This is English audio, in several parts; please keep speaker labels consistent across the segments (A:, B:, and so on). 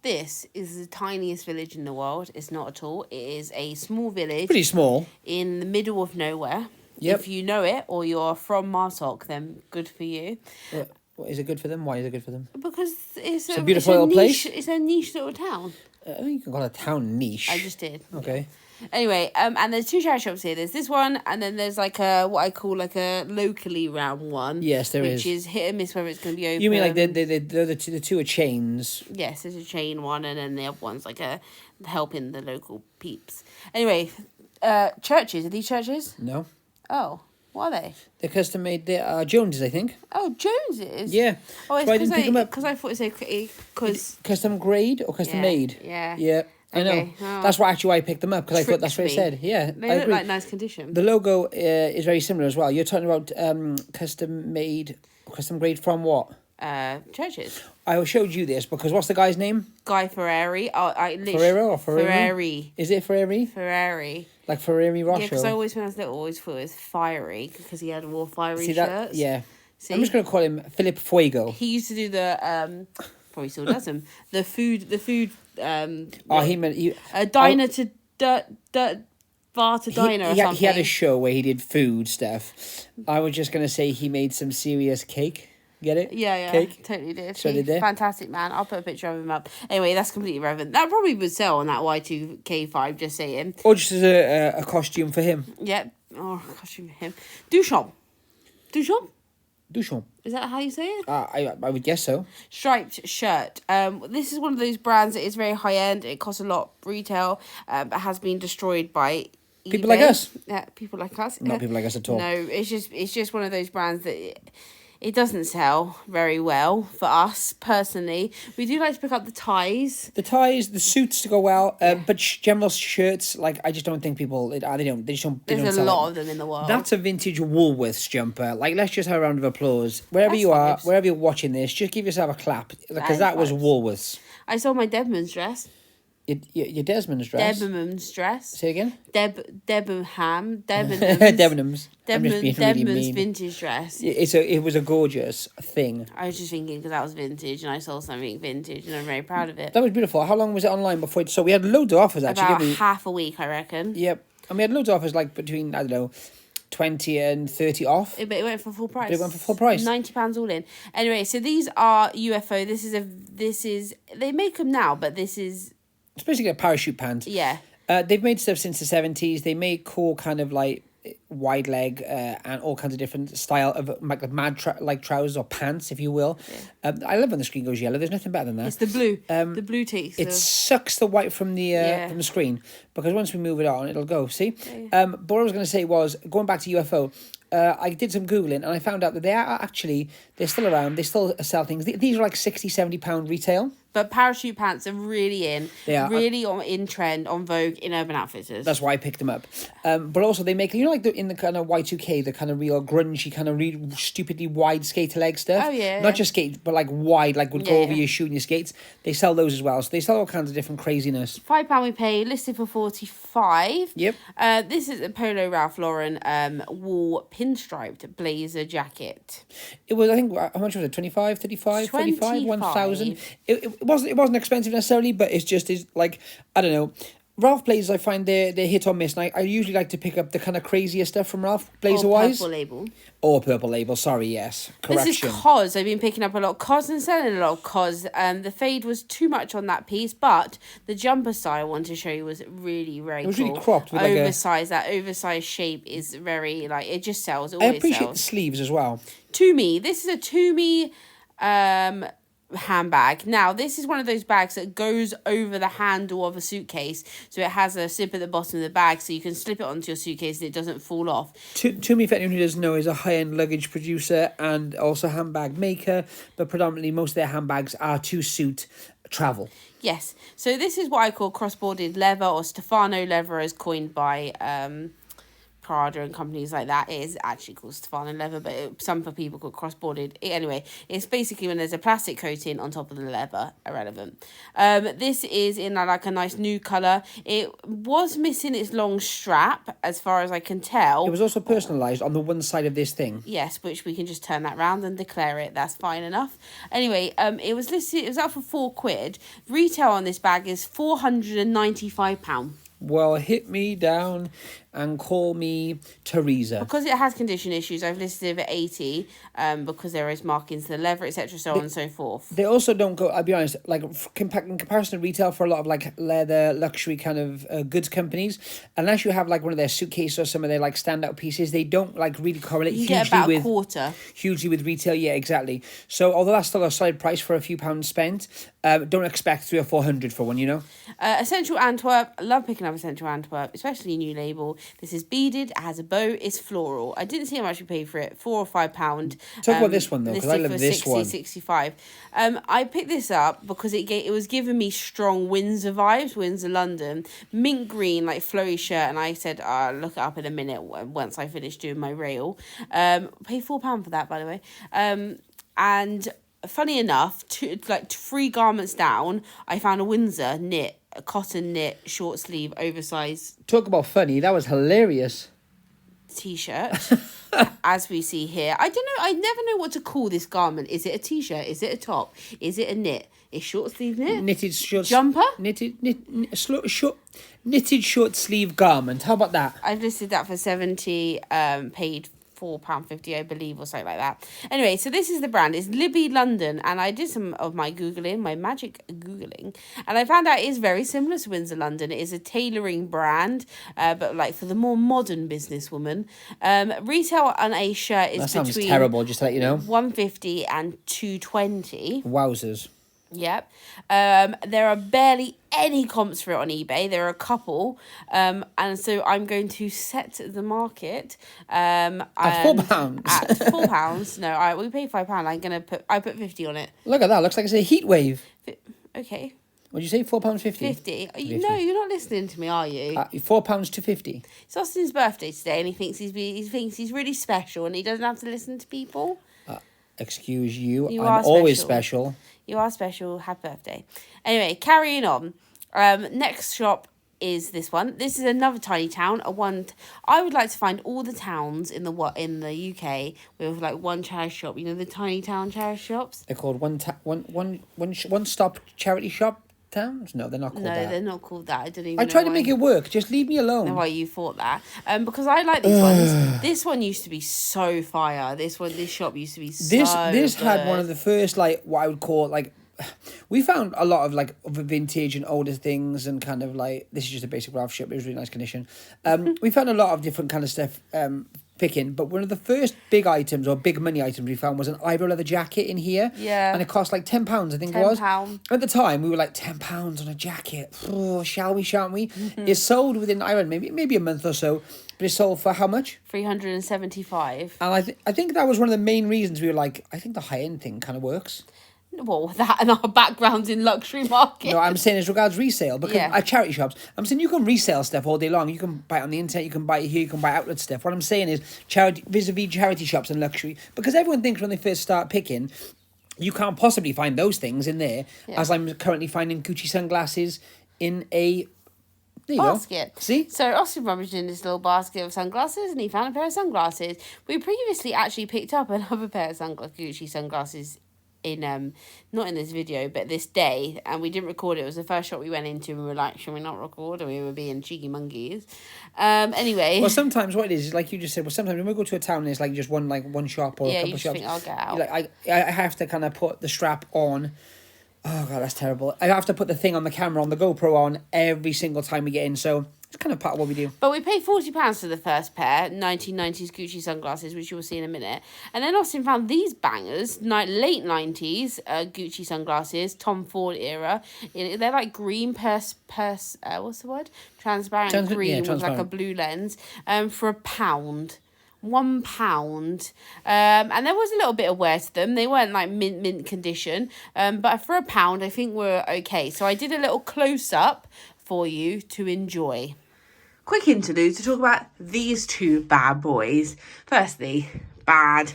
A: This is the tiniest village in the world. It's not at all. It is a small village.
B: Pretty small.
A: In the middle of nowhere.
B: Yep.
A: If you know it or you're from Martok, then good for you.
B: What is it good for them? Why is it good for them?
A: Because it's
B: a beautiful little
A: niche,
B: place.
A: It's a niche little town.
B: You can call it a town niche.
A: I just did.
B: Okay.
A: Yeah. Anyway, and there's 2 charity shops here. There's this one, and then there's like a what I call like a locally round one.
B: Yes, there is.
A: Which is hit and miss whether it's going to be open.
B: You mean like the two are chains?
A: Yes, there's a chain one, and then the other one's like a helping the local peeps. Anyway, churches. Are these churches?
B: No.
A: Oh, what are they?
B: They're custom made. They are Joneses, I think.
A: Oh, Joneses?
B: Yeah.
A: Oh, it's because I thought it said because
B: custom grade or custom made.
A: Yeah.
B: Yeah. I know.
A: Okay. Oh.
B: That's why actually why I picked them up, because I thought that's what it said. Yeah,
A: They
B: I
A: look
B: agree.
A: like nice condition.
B: The logo is very similar as well. You're talking about custom made, custom grade from what?
A: Churches.
B: I showed you this because what's the guy's name?
A: Guy Ferrari.
B: Ferrero or Ferrari?
A: Ferrari.
B: Is it Ferrari?
A: Ferrari.
B: Like Ferrari Rocher?
A: Yeah, because I always, when I was little, always thought it was fiery because he had more fiery
B: See
A: shirts.
B: that? Yeah.
A: See?
B: I'm just going to call him Philip Fuego.
A: He used to do the probably still does them. The food. Diner to dirt bar to diner or something.
B: He had a show where he did food stuff. I was just going to say he made some serious cake. Get it?
A: Yeah,
B: Cake.
A: totally did.
B: So did they?
A: Fantastic man. I'll put a picture of him up. Anyway, that's completely irrelevant. That probably would sell on that Y2K5, just saying.
B: Or just as a costume for him.
A: Yep. Oh, costume for him. Duchamp.
B: Duchamp.
A: Is that how you say it?
B: I would guess so.
A: Striped shirt. This is one of those brands that is very high end. It costs a lot retail, but has been destroyed by
B: People
A: eBay.
B: like us.
A: Yeah, people like us.
B: Not people like us at all.
A: No, it's just one of those brands that it doesn't sell very well for us personally. We do like to pick up the ties.
B: The ties, the suits to go well, but general shirts, like I just don't think people. They just don't.
A: There's a lot of them in the world.
B: That's a vintage Woolworths jumper. Like, let's just have a round of applause wherever you are, wherever you're watching this. Just give yourself a clap because that was Woolworths.
A: I saw my Debenhams dress.
B: Your Desmond's dress.
A: Debenhams dress.
B: Say again.
A: Debenhams.
B: Debenhams.
A: Debenhams vintage dress.
B: It was a gorgeous thing.
A: I was just thinking because that was vintage and I saw something vintage and I'm very proud of it.
B: That was beautiful. How long was it online before? So we had loads of offers actually.
A: About half a week, I reckon.
B: Yep. And we had loads of offers like between, I don't know, 20 and 30 off.
A: But it went for full price.
B: It went for full price.
A: £90 all in. Anyway, so these are UFO. This is they make them now, but this is.
B: It's basically a parachute pant.
A: Yeah.
B: They've made stuff since the 70s. They make cool kind of like wide leg and all kinds of different style of like mad trousers or pants, if you will. Yeah. I love when the screen goes yellow. There's nothing better than that.
A: It's the blue. The blue takes.
B: It sucks the white from the screen because once we move it on, it'll go. See. Yeah. But what I was going to say was going back to UFO. I did some Googling and I found out that they're still around. They still sell things. These are like £60-70 retail.
A: But parachute pants are really in.
B: They are.
A: Really in trend, on Vogue, in Urban Outfitters.
B: That's why I picked them up. But also they make, like in the kind of Y2K, the kind of real grungy, kind of really stupidly wide skater leg stuff.
A: Oh, yeah.
B: Not just skates, but like wide, like would go over your shoe and your skates. They sell those as well. So they sell all kinds of different craziness.
A: £5 we pay, listed for £45.
B: Yep.
A: This is a Polo Ralph Lauren wool pinstriped blazer jacket.
B: It was, I think, how much was it? 25, 35, 45, 1,000. It wasn't expensive necessarily, but it's just is like, I don't know. Ralph blazers, I find they're hit or miss, and I usually like to pick up the kind of crazier stuff from Ralph blazer wise.
A: Purple Label.
B: Or Purple Label, sorry, yes. Correction.
A: This is COS. I've been picking up a lot of COS and selling a lot of COS. The fade was too much on that piece, but the jumper style I want to show you was really, very cool. It was
B: really cropped. With
A: oversized. That oversized shape is very, like, it just sells. It
B: I
A: always
B: appreciate
A: sells.
B: the sleeves as well.
A: Toomey. This is a Toomey handbag. Now, this is one of those bags that goes over the handle of a suitcase, so it has a zip at the bottom of the bag, so you can slip it onto your suitcase and it doesn't fall off.
B: Toomey, for anyone who doesn't know, is a high-end luggage producer and also handbag maker, but predominantly most of their handbags are to suit travel.
A: Yes, so this is what I call cross-bordered leather, or Stefano leather, as coined by Prada and companies like that. It is actually called Stefano leather, but some people call cross-bordered. Anyway, it's basically when there's a plastic coating on top of the leather. Irrelevant. This is in like a nice new colour. It was missing its long strap, as far as I can tell.
B: It was also personalised on the one side of this thing.
A: Yes, which we can just turn that round and declare it. That's fine enough. Anyway, it was listed. It was out for £4. Retail on this bag is £495.
B: Well, hit me down and call me Teresa.
A: Because it has condition issues, I've listed it at 80, because there is markings to the leather, etc., so on and so forth.
B: They also don't go, I'll be honest, like in comparison to retail for a lot of like leather, luxury kind of goods companies, unless you have like one of their suitcases or some of their like standout pieces, they don't like really correlate
A: You get about a quarter.
B: Hugely with retail, yeah, exactly. So although that's still a solid price for a few pounds spent, don't expect 300 or 400 for one, you know?
A: Essential Antwerp, I love picking up Essential Antwerp, especially new label. This is beaded, it has a bow, it's floral. I didn't see how much we paid for it, £4 or £5.
B: Talk about this one though, because I love this
A: 60,
B: one.
A: 65. I picked this up because it was giving me strong Windsor vibes, Windsor London, mint green like flowy shirt, and I said I'll look it up in a minute once I finish doing my reel. Paid £4 for that, by the way. And funny enough, 3 garments down, I found a Windsor knit, a cotton knit, short sleeve, oversized.
B: Talk about funny, that was hilarious.
A: T-shirt, as we see here. I don't know, I never know what to call this garment. Is it a T-shirt? Is it a top? Is it a knit? Is short sleeve knit?
B: Knitted short
A: jumper?
B: Knitted short sleeve garment. How about that?
A: I've listed that for 70, paid £4.50, I believe, or something like that. Anyway, so this is the brand. It's Libby London, and I did some of my Googling, my magic Googling, and I found out it is very similar to Windsor London. It is a tailoring brand, but like for the more modern businesswoman. Retail on a shirt is
B: between... That sounds terrible, just to let you know.
A: £150 and £220.
B: Wowzers.
A: Yep. There are barely any comps for it on eBay. There are a couple. And so I'm going to set the market
B: at £4.
A: At £4. No, we paid £5. I put 50 on it.
B: Look at that. Looks like it's a heat wave.
A: Okay.
B: What'd you say? £4.50?
A: 50. No, you're not listening to me, are you?
B: £4 to 50.
A: It's Austin's birthday today, and he thinks he's really special, and he doesn't have to listen to people.
B: Excuse you.
A: You
B: I'm always special.
A: You are special. Happy birthday. Anyway, carrying on. Next shop is this one. This is another tiny town. I would like to find all the towns in the UK with like one charity shop. You know, the tiny town charity shops.
B: They're called one stop charity shop towns. No, they're not called that.
A: No, they're not called that. I don't even.
B: I tried to make it work. Just leave me alone.
A: Know why you thought that? Because I like these ones. This one used to be so fire. This shop used to be so.
B: This
A: good.
B: had one of the first like what I would call like. We found a lot of like other vintage and older things and kind of like this is just a basic Ralph shirt, but it was really nice condition. We found a lot of different kind of stuff picking, but one of the first big items or big money items we found was an Ivory leather jacket in here.
A: Yeah.
B: And it cost like £10, I think it was. At the time we were like £10 on a jacket. Oh, shall we, shan't we? It sold within Ireland maybe a month or so. But it sold for how much?
A: $375.
B: And I think that was one of the main reasons we were like, I think the high end thing kind of works.
A: Well, that and our backgrounds in luxury market.
B: No, I'm saying as regards resale, because at charity shops, I'm saying you can resell stuff all day long. You can buy it on the internet, you can buy it here, you can buy outlet stuff. What I'm saying is vis-a-vis charity shops and luxury, because everyone thinks when they first start picking, you can't possibly find those things in there, as I'm currently finding Gucci sunglasses in a... There you
A: basket.
B: Go. See?
A: So Austin rummaged in this little basket of sunglasses and he found a pair of sunglasses. We previously actually picked up another pair of Gucci sunglasses in not in this video but this day, and we didn't record it. It was the first shop we went into and we were like, should we not record? And we were being cheeky monkeys. Anyway,
B: well, sometimes what it is like you just said, sometimes when we go to a town and it's like just one shop or a couple of shops,
A: think I'll get out.
B: Like I have to kind of put the strap on. Oh god, that's terrible. I have to put the thing on the camera on the GoPro on every single time we get in, so it's kind of part of what we do.
A: But we paid £40 for the first pair, 1990s Gucci sunglasses, which you will see in a minute. And then Austin found these bangers, late 90s Gucci sunglasses, Tom Ford era. They're like green what's the word? Transparent green with like a blue lens, for £1. £1. And there was a little bit of wear to them. They weren't like mint condition. But for £1, I think we're okay. So I did a little close up for you to enjoy. quick interlude to talk about these two bad boys. Firstly, bad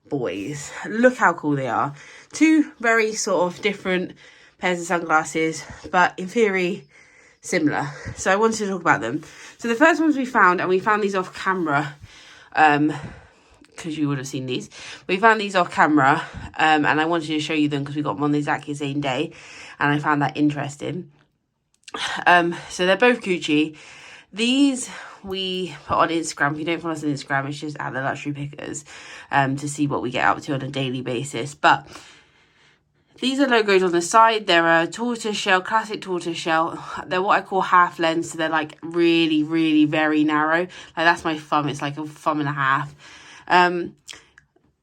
A: boys. Look how cool they are. Two very sort of different pairs of sunglasses, but in theory similar. So I wanted to talk about them. So the first ones we found, and we found these off camera, because you would have seen these. We found these off camera, and I wanted to show you them because we got them on exactly the same day, and I found that interesting. So they're both Gucci. These we put on Instagram. If you don't follow us on Instagram, it's just at the Luxury Pickers, to see what we get up to on a daily basis. But these are logos on the side. They're a tortoiseshell, classic tortoiseshell. They're what I call half lens, so they're like really, really very narrow. Like that's my thumb. It's like a thumb and a half.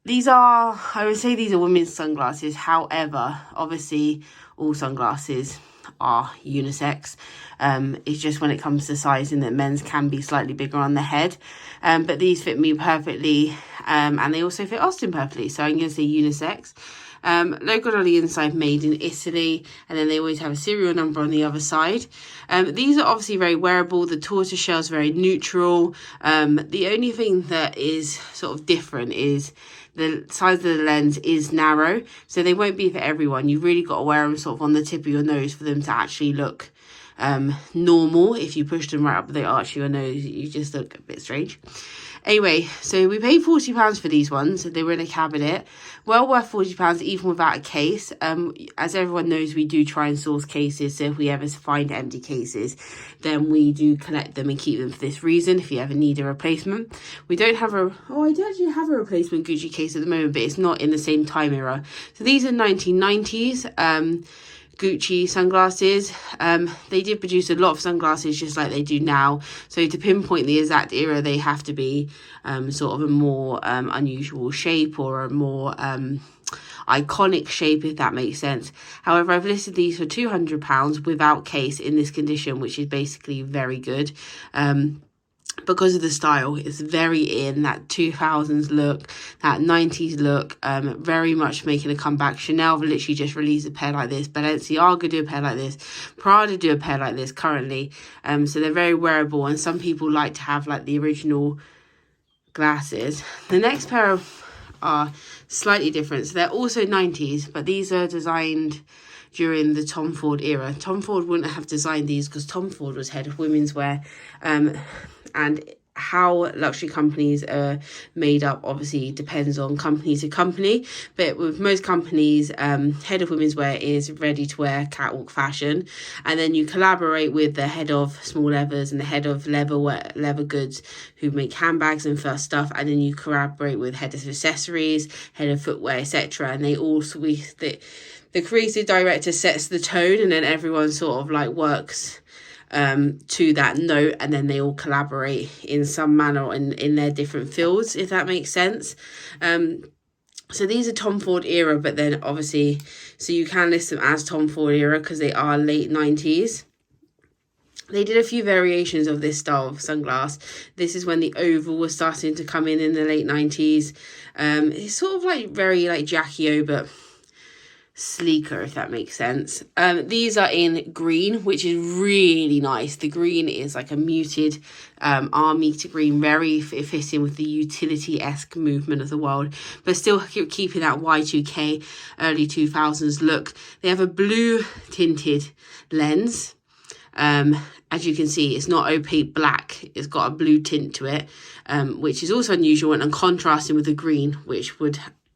A: These are, I would say these are women's sunglasses. However, obviously all sunglasses are unisex. It's just when it comes to sizing that men's can be slightly bigger on the head. But these fit me perfectly. And they also fit Austin perfectly. So I'm going to say unisex. Logo on the inside, made in Italy, and then they always have a serial number on the other side. These are obviously very wearable. The tortoiseshell is very neutral. The only thing that is sort of different is the size of the lens is narrow, so they won't be for everyone. You've really got to wear them sort of on the tip of your nose for them to actually look normal. If you push them right up the arch of your nose, you just look a bit strange. Anyway, so we paid £40 for these ones. They were in a cabinet. Well worth £40 even without a case. As everyone knows, we do try and source cases. So if we ever find empty cases, then we do collect them and keep them for this reason. If you ever need a replacement. We don't have I do actually have a replacement Gucci case at the moment, but it's not in the same time era. So these are 1990s. Gucci sunglasses. They did produce a lot of sunglasses just like they do now. So to pinpoint the exact era, they have to be sort of a more unusual shape or a more iconic shape, if that makes sense. However, I've listed these for £200 without case in this condition, which is basically very good. Because of the style, it's very in that 2000s look, that 90s look, very much making a comeback. Chanel have literally just released a pair like this. Balenciaga do a pair like this. Prada do a pair like this currently. So they're very wearable, and some people like to have like the original glasses. The next pair are slightly different. So they're also 90s, but these are designed during the Tom Ford era. Tom Ford wouldn't have designed these because Tom Ford was head of women's wear. And how luxury companies are made up obviously depends on company to company, but with most companies, head of women's wear is ready to wear catwalk fashion, and then you collaborate with the head of small leathers and the head of leather goods who make handbags and first stuff, and then you collaborate with head of accessories, head of footwear, etc. And they all the creative director sets the tone, and then everyone sort of like works to that note, and then they all collaborate in some manner in their different fields, if that makes sense. So these are Tom Ford era, but then obviously, so you can list them as Tom Ford era because they are late 90s. They did a few variations of this style of sunglass. This is when the oval was starting to come in the late 90s. It's sort of like very like Jackie O, but sleeker, if that makes sense. These are in green, which is really nice. The green is like a muted army to green, very fitting with the utility-esque movement of the world, but still keeping that Y2K early 2000s look. They have a blue tinted lens. As you can see, it's not opaque black, it's got a blue tint to it, which is also unusual and contrasting with the green, which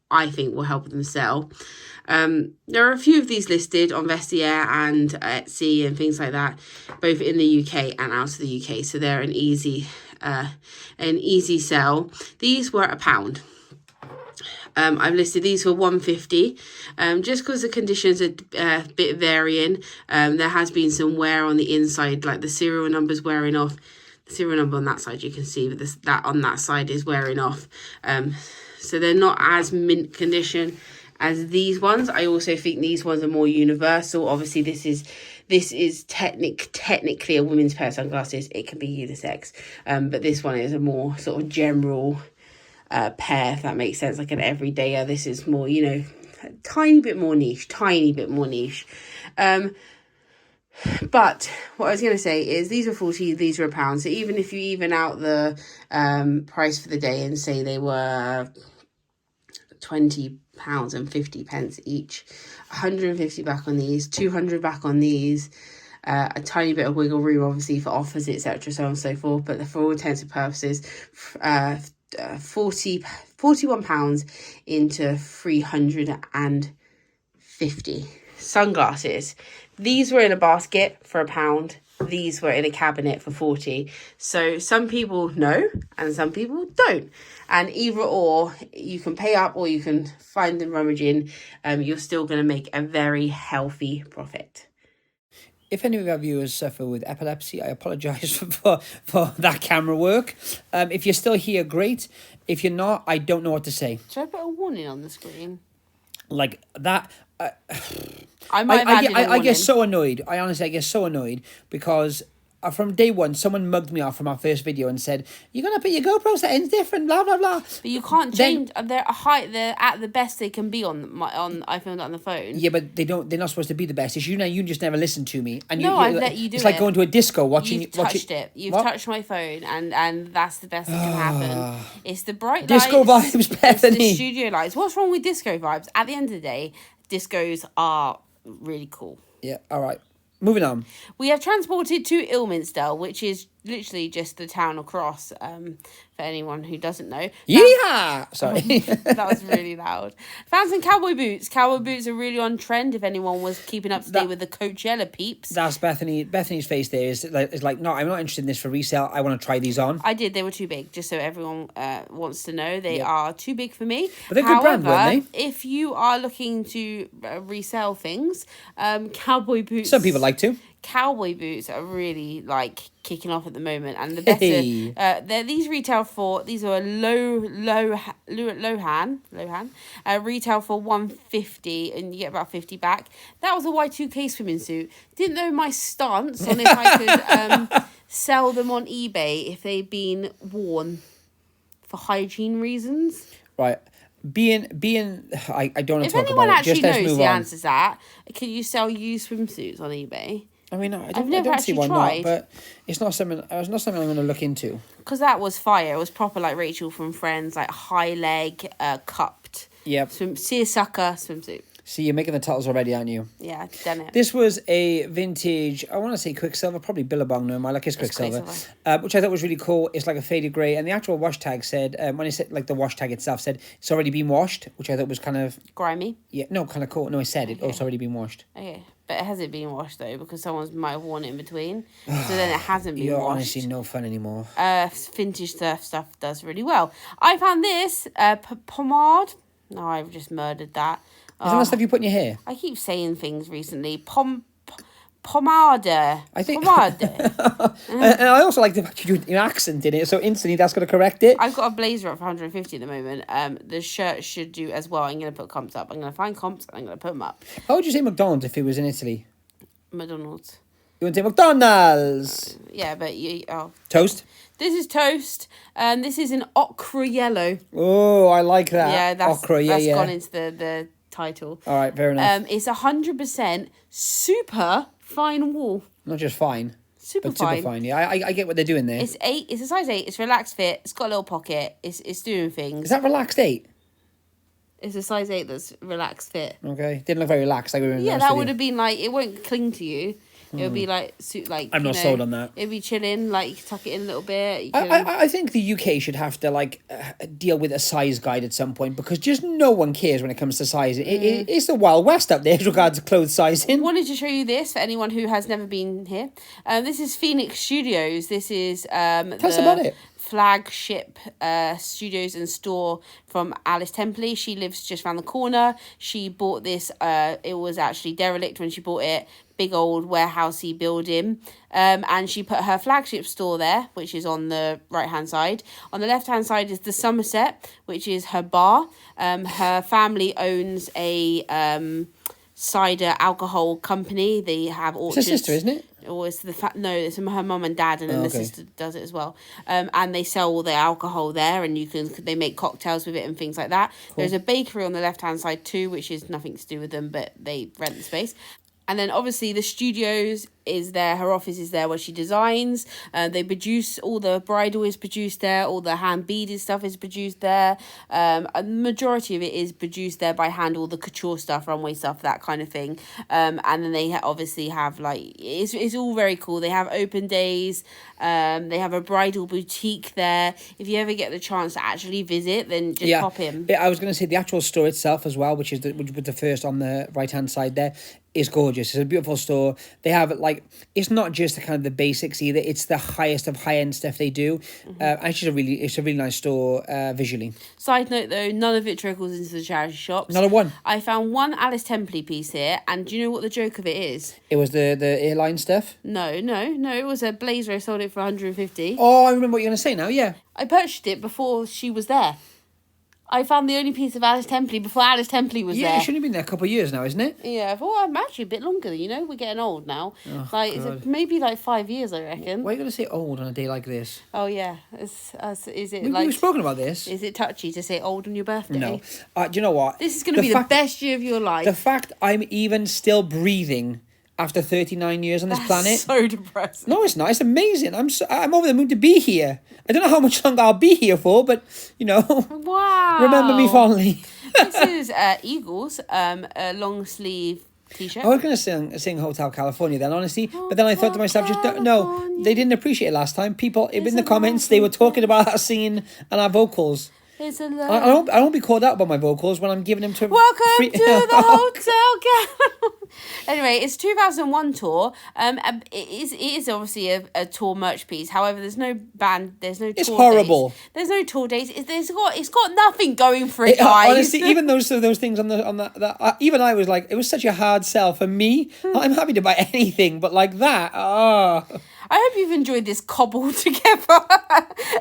A: I think will help them sell. There are a few of these listed on Vestiaire and Etsy and things like that, both in the UK and out of the UK. So they're an easy sell. These were £1. I've listed these for £150, just because the conditions are a bit varying. There has been some wear on the inside, like the serial numbers wearing off. The serial number on that side you can see, but that on that side is wearing off. So they're not as mint condition as these ones. I also think these ones are more universal. Obviously, this is technically a women's pair of sunglasses. It can be unisex, but this one is a more sort of general pair, if that makes sense, like an everydayer. This is more, a tiny bit more niche. But what I was going to say is these were 40, these were £1. So even if you even out the price for the day and say they were £20 and 50p each, 150 back on these, 200 back on these, a tiny bit of wiggle room obviously for offers, etc., so on and so forth, but for all intents and purposes, £41 into 350. Sunglasses, these were in a basket for £1, these were in a cabinet for 40. So some people know and some people don't, and either or, you can pay up or you can find them rummaging. You're still going to make a very healthy profit.
B: If any of our viewers suffer with epilepsy, I apologise for that camera work. If you're still here, great. If you're not, I don't know what to say.
A: Should I put a warning on the screen?
B: Like that...
A: I
B: get so annoyed. I honestly get so annoyed because from day one, someone mugged me off from our first video and said, "You're gonna put your GoPro settings different, blah blah blah."
A: But you can't change. They're at the best they can be on. I filmed it on the phone.
B: Yeah, but they're not supposed to be the best. It's you just never listen to me. And
A: I've let you do it.
B: It's like going to a disco watching.
A: You've touched it. You've touched my phone, and that's the best that can happen. It's the bright
B: disco
A: lights.
B: Disco vibes, Bethany.
A: It's the studio lights. What's wrong with disco vibes? At the end of the day, discos are really cool.
B: Yeah. All right. Moving on.
A: We have transported to Ilminster, which is literally just the town across, for anyone who doesn't know.
B: Yeah. Sorry.
A: That was really loud. Found some cowboy boots. Cowboy boots are really on trend if anyone was keeping up to date with the Coachella peeps.
B: That's Bethany. Bethany's face there is like, no, I'm not interested in this for resale. I want to try these on.
A: I did. They were too big, just so everyone wants to know. They are too big for me.
B: But they're good brand, weren't they?
A: If you are looking to resell things, cowboy boots...
B: Some people like to.
A: Cowboy boots are really like kicking off at the moment, and the better these retail for, these are Lohan retail for £150 and you get about 50 back. That was a Y2K swimming suit. Didn't know my stance on if I could sell them on eBay if they'd been worn for hygiene reasons.
B: Right. I don't want to talk about it.
A: If anyone actually knows the answer to that, can you sell used swimsuits on eBay?
B: I mean, I don't see why not, but it's not something I'm going to look into.
A: Because that was fire. It was proper like Rachel from Friends, like high leg, cupped.
B: Yep.
A: Seersucker swimsuit.
B: See, you're making the titles already, aren't you?
A: Yeah, done it.
B: This was a vintage, I want to say Quicksilver, probably Billabong, no, I like his Quicksilver, which I thought was really cool. It's like a faded grey, and the actual wash tag said, when it said, like the wash tag itself said, it's already been washed, which I thought was kind of...
A: Grimy?
B: Yeah, no, kind of cool. No, it said it's already been washed.
A: Okay, but has it been washed, though? Because someone might have worn it in between, so then it hasn't been washed.
B: You're honestly no fun anymore.
A: Vintage stuff does really well. I found this, pomade. No, I've just murdered that.
B: Isn't that stuff you put in your hair?
A: I keep saying things recently. Pomade.
B: I think.
A: Pomade.
B: And I also like the fact you do an accent in it, so instantly that's going to correct it.
A: I've got a blazer up for 150 at the moment. The shirt should do as well. I'm going to put comps up. I'm going to find comps and I'm going to put them up.
B: How would you say McDonald's if it was in Italy?
A: McDonald's.
B: You want to say McDonald's?
A: Yeah, but you... Oh.
B: Toast?
A: This is toast. This is an ochre yellow.
B: Oh, I like that.
A: Yeah, that's
B: ochre,
A: gone into the title.
B: All right, fair enough.
A: It's 100% super fine wool.
B: Not just fine.
A: Super fine.
B: Super fine. Yeah, I get what they're doing there.
A: It's 8. It's a size 8. It's relaxed fit. It's got a little pocket. It's doing things.
B: Is that relaxed 8?
A: It's a size 8 that's relaxed fit.
B: Okay. Didn't look very relaxed.
A: Yeah, that would have been like, it won't cling to you. It would be like,
B: I'm not sold on that.
A: It'd be chilling, like you can tuck it in a little bit.
B: I think the UK should have to deal with a size guide at some point, because just no one cares when it comes to size. It's the Wild West up there as regards to clothes sizing.
A: I wanted to show you this for anyone who has never been here. This is Phoenix Studios. This is
B: Tell us about it.
A: Flagship studios and store from Alice Templey. She lives just around the corner. She bought this, it was actually derelict when she bought it, big old warehousey building, and she put her flagship store there, which is on the right hand side. On the left hand side is the Somerset, which is her bar. Her family owns a cider alcohol company. They have orchards.
B: It's her sister, isn't it?
A: Or it's it's her mum and dad, and then the sister does it as well. And they sell all their alcohol there, and they make cocktails with it and things like that. Cool. There's a bakery on the left hand side too, which is nothing to do with them, but they rent the space. And then obviously the studios is there, her office is there where she designs. They produce, all the bridal is produced there, all the hand beaded stuff is produced there. A majority of it is produced there by hand, all the couture stuff, runway stuff, that kind of thing. And then they obviously have like, it's all very cool. They have open days. They have a bridal boutique there. If you ever get the chance to actually visit, then just pop in.
B: I was going to say the actual store itself as well, which was the first on the right hand side there, is gorgeous. It's a beautiful store. They have like, it's not just the kind of the basics either. It's the highest of high end stuff they do. Actually, it's a really nice store visually.
A: Side note though, none of it trickles into the charity shops.
B: Not a one.
A: I found one Alice Templey piece here, and do you know what the joke of it is?
B: It was the airline stuff.
A: No. It was a blazer. I sold it for 150.
B: Oh, I remember what you're gonna say now. Yeah.
A: I purchased it before she was there. I found the only piece of Alice Templey before Alice Templey was there.
B: Yeah, it should have been there a couple of years now, isn't it?
A: Yeah, I thought I'm actually a bit longer, you know? We're getting old now.
B: Oh,
A: like, maybe like 5 years, I reckon.
B: Why are you going to say old on a day like this?
A: Oh, yeah. Is it like...
B: We've spoken about this.
A: Is it touchy to say old on your birthday?
B: No. Do you know what?
A: This is going to be the best year of your life.
B: The fact I'm even still breathing after 39 years on this planet.
A: So depressing.
B: No, it's not. It's amazing. I'm over the moon to be here. I don't know how much longer I'll be here for, but, you know.
A: Wow.
B: Remember me fondly.
A: This is Eagles, a long sleeve t-shirt.
B: I was going to sing Hotel California then, honestly. But then I thought to myself, no, they didn't appreciate it last time. People, in the comments, they were talking about our singing and our vocals.
A: It's a
B: I won't be called out about my vocals when I'm giving them to...
A: Welcome to the Hotel. Anyway, it's 2001 tour. It is obviously a tour merch piece. However, there's no band. There's no.
B: It's
A: tour
B: horrible.
A: Dates. There's no tour dates. It's got nothing going for it, guys.
B: Honestly, even those things on that even I was like, it was such a hard sell for me. I'm happy to buy anything, but like that,
A: I hope you've enjoyed this cobbled together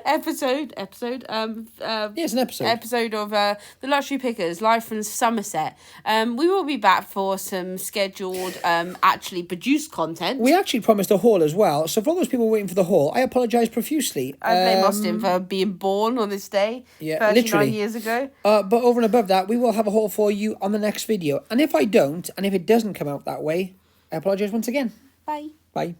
A: episode.
B: It's an episode.
A: Episode of the Luxury Pickers live from Somerset. We will be back for some scheduled, actually produced content.
B: We actually promised a haul as well. So for all those people waiting for the haul, I apologise profusely.
A: I blame Austin for being born on this day.
B: Yeah,
A: 39
B: literally.
A: years ago.
B: But over and above that, we will have a haul for you on the next video. And if I don't, and if it doesn't come out that way, I apologise once again.
A: Bye.
B: Bye.